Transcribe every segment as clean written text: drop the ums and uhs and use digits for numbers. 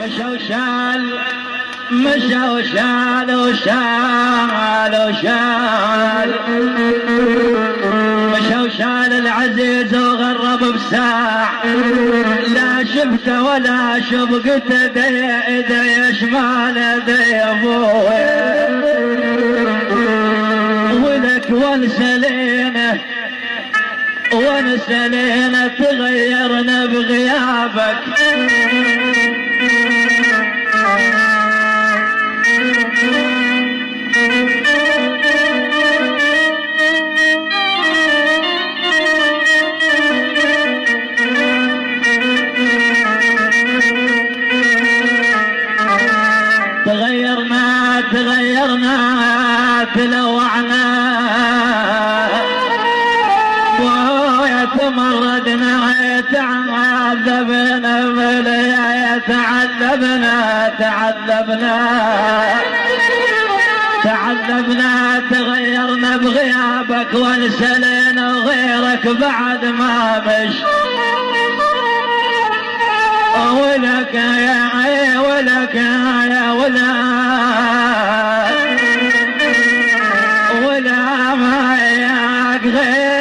مشى وشال مشى وشال وشال وشال مشى وشال العزيز وغرب بساع لا شفته ولا شبقته دي شمال دي ابوه ولك ونسلينه ونسلينه تغيرنا بغيابك تغيرنا تغيرنا تلوعنا ويتمردنا يتعذبنا بليا يتعذبنا تعذبنا تغيرنا بغيابك ونسلينا وغيرك بعد ما مش ولك يا ولك يا ولا ولا ما ياك غيرك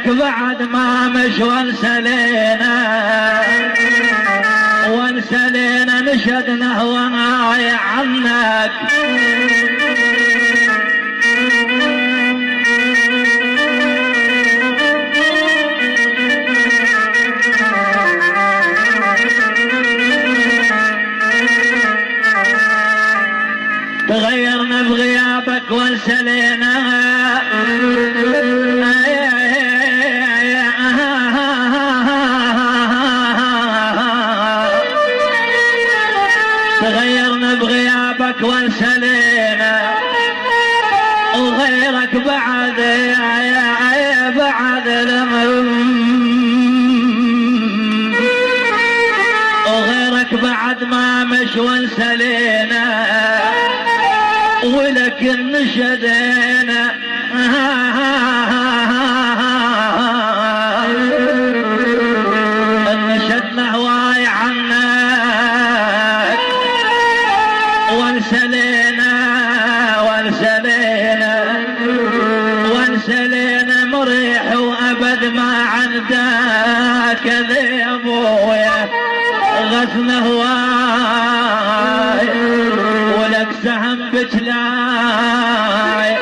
بعد ما مش وانسلينا نشدنا هواي عنك تغيرنا بغيابك وانسلينا تغيرنا بغيابك وانسلينا وغيرك بعد بعد وغيرك بعد ما مش وانسلينا ولكن نشدينا نشدنا هواي عنك وانسلينا مريح وابد ما عندك ذي ابويا غثنا هواي ولك سهم بجلاي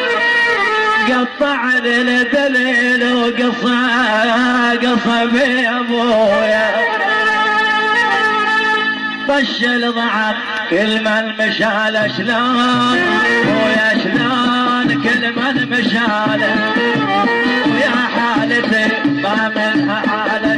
قطع الدليل وقصى بابويا طش الضعف كل من مشال شلون ويا شلون كل من مشال ويا حالتي ما منها حالة